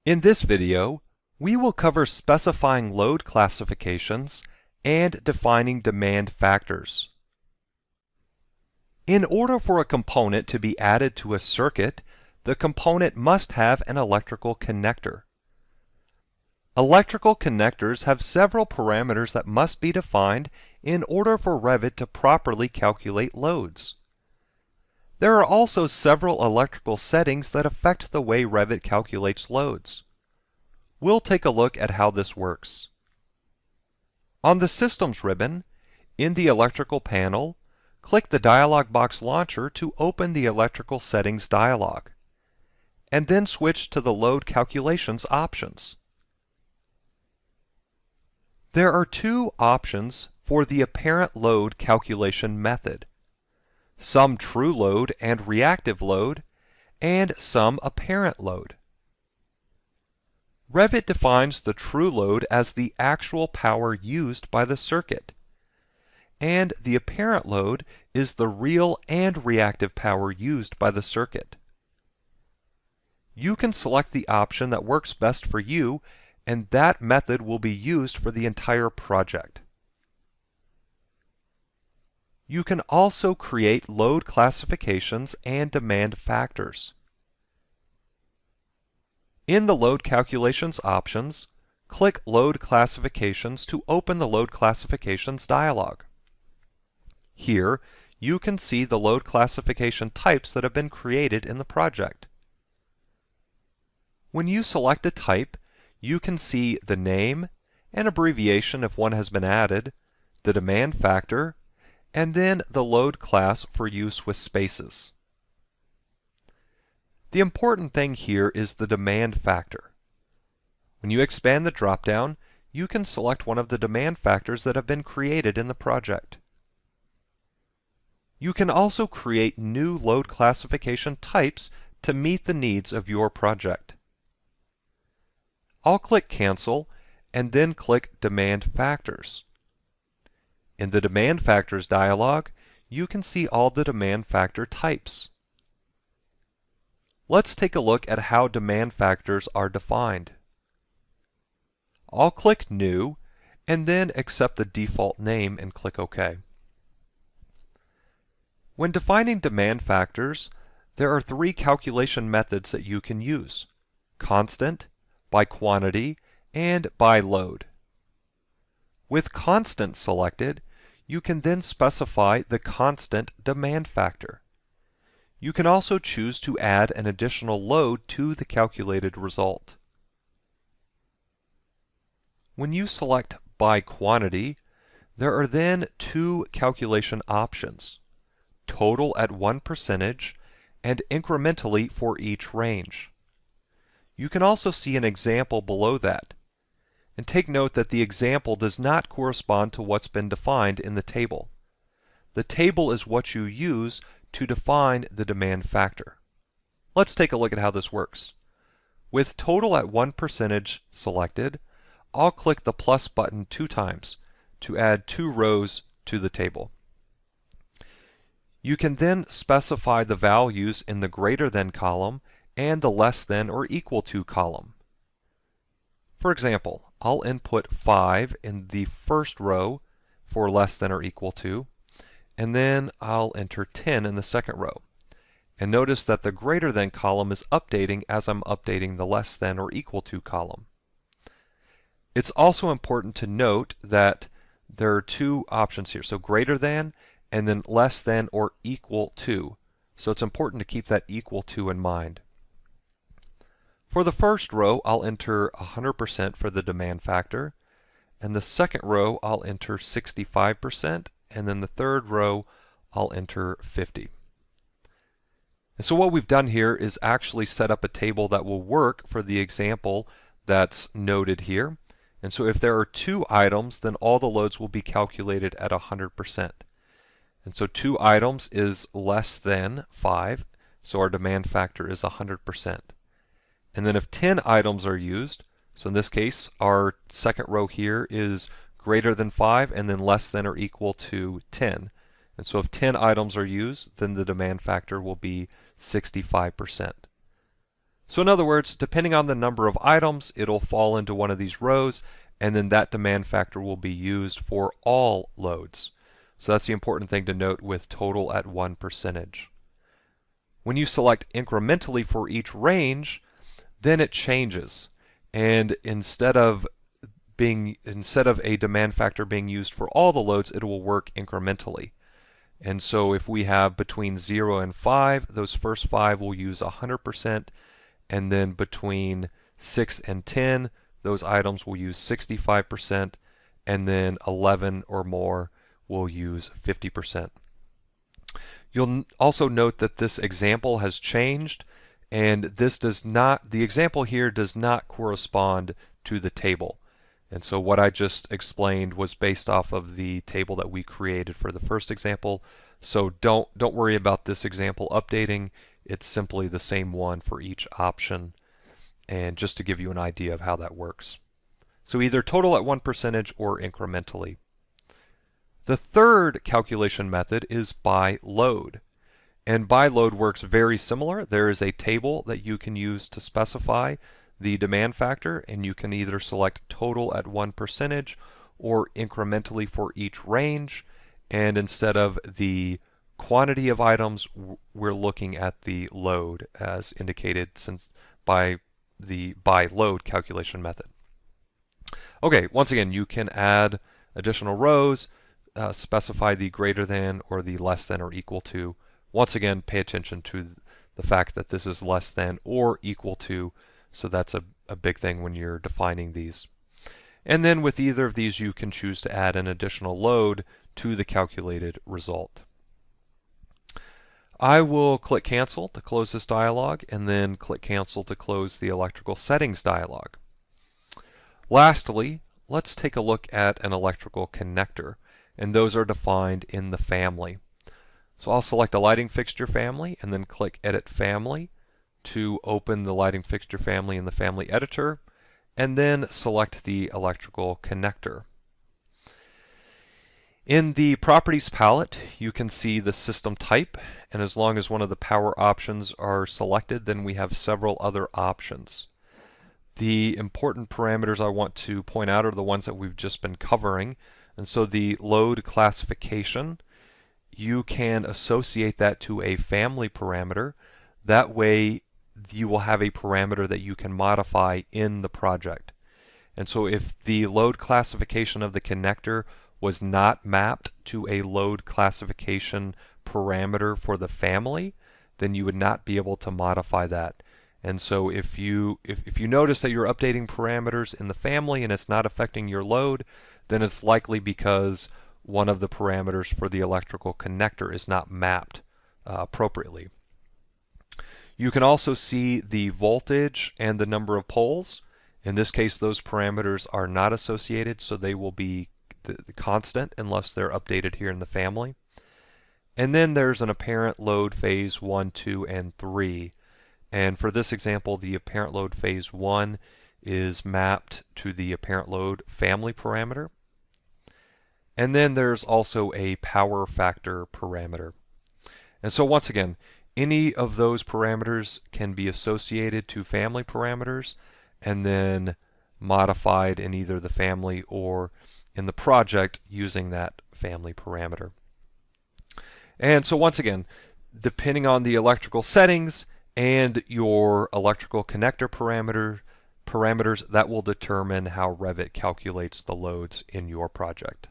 In this video, we will cover specifying load classifications and defining demand factors. In order for a component to be added to a circuit, the component must have an electrical connector. Electrical connectors have several parameters that must be defined in order for Revit to properly calculate loads. There are also several electrical settings that affect the way Revit calculates loads. We'll take a look at how this works. On the Systems ribbon, in the Electrical panel, click the dialog box launcher to open the Electrical Settings dialog, and then switch to the Load Calculations options. There are two options for the apparent load calculation method: sum true load and reactive load, and sum apparent load. Revit defines the true load as the actual power used by the circuit, and the apparent load is the real and reactive power used by the circuit. You can select the option that works best for you, and that method will be used for the entire project. You can also create load classifications and demand factors. In the Load Calculations options, click Load Classifications to open the Load Classifications dialog. Here, you can see the load classification types that have been created in the project. When you select a type, you can see the name, an abbreviation if one has been added, the demand factor, and then the load class for use with spaces. The important thing here is the demand factor. When you expand the drop-down, you can select one of the demand factors that have been created in the project. You can also create new load classification types to meet the needs of your project. I'll click Cancel and then click Demand Factors. In the Demand Factors dialog, you can see all the demand factor types. Let's take a look at how demand factors are defined. I'll click New and then accept the default name and click OK. When defining demand factors, there are three calculation methods that you can use: constant, by quantity, and by load. With constant selected, you can then specify the constant demand factor. You can also choose to add an additional load to the calculated result. When you select by quantity, there are then two calculation options: total at 1% and incrementally for each range. You can also see an example below that. And take note that the example does not correspond to what's been defined in the table. The table is what you use to define the demand factor. Let's take a look at how this works. With total at 1% selected, I'll click the plus button 2 times to add 2 rows to the table. You can then specify the values in the greater than column and the less than or equal to column. For example, I'll input 5 in the first row for less than or equal to, and then I'll enter 10 in the second row. And notice that the greater than column is updating as I'm updating the less than or equal to column. It's also important to note that there are two options here, so greater than and then less than or equal to. So it's important to keep that equal to in mind. For the first row, I'll enter 100% for the demand factor, and the second row I'll enter 65%, and then the third row I'll enter 50. And so what we've done here is actually set up a table that will work for the example that's noted here. And so if there are 2 items, then all the loads will be calculated at 100%. And so 2 items is less than 5, so our demand factor is 100%. And then if 10 items are used, so in this case our second row here is greater than 5 and then less than or equal to 10. And so if 10 items are used, then the demand factor will be 65%. So in other words, depending on the number of items, it'll fall into one of these rows, and then that demand factor will be used for all loads. So that's the important thing to note with total at 1%. When you select incrementally for each range, then it changes. And instead of a demand factor being used for all the loads, it will work incrementally. And so if we have between 0 and 5, those first 5 will use 100%, and then between 6 and 10, those items will use 65%, and then 11 or more will use 50%. You'll also note that this example has changed, and the example here does not correspond to the table. And so what I just explained was based off of the table that we created for the first example. So don't worry about this example updating. It's simply the same one for each option, and just to give you an idea of how that works. So either total at 1% or incrementally. The third calculation method is by load. And by load works very similar. There is a table that you can use to specify the demand factor, and you can either select total at 1% or incrementally for each range. And instead of the quantity of items, we're looking at the load as indicated by the by load calculation method. Okay, once again, you can add additional rows, specify the greater than or the less than or equal to. Once again, pay attention to the fact that this is less than or equal to, so that's a big thing when you're defining these. And then with either of these, you can choose to add an additional load to the calculated result. I will click Cancel to close this dialog, and then click Cancel to close the electrical settings dialog. Lastly, let's take a look at an electrical connector, and those are defined in the family. So I'll select a lighting fixture family and then click Edit Family to open the lighting fixture family in the family editor, and then select the electrical connector. In the Properties palette, you can see the system type, and as long as one of the power options are selected, then we have several other options. The important parameters I want to point out are the ones that we've just been covering, and so the load classification, you can associate that to a family parameter. That way you will have a parameter that you can modify in the project. And so if the load classification of the connector was not mapped to a load classification parameter for the family, then you would not be able to modify that. And so if you notice that you're updating parameters in the family and it's not affecting your load, then it's likely because one of the parameters for the electrical connector is not mapped appropriately. You can also see the voltage and the number of poles. In this case, those parameters are not associated, so they will be the constant unless they're updated here in the family. And then there's an apparent load phase 1, 2, and 3. And for this example, the apparent load phase 1 is mapped to the apparent load family parameter. And then there's also a power factor parameter. And so once again, any of those parameters can be associated to family parameters and then modified in either the family or in the project using that family parameter. And so once again, depending on the electrical settings and your electrical connector parameters, that will determine how Revit calculates the loads in your project.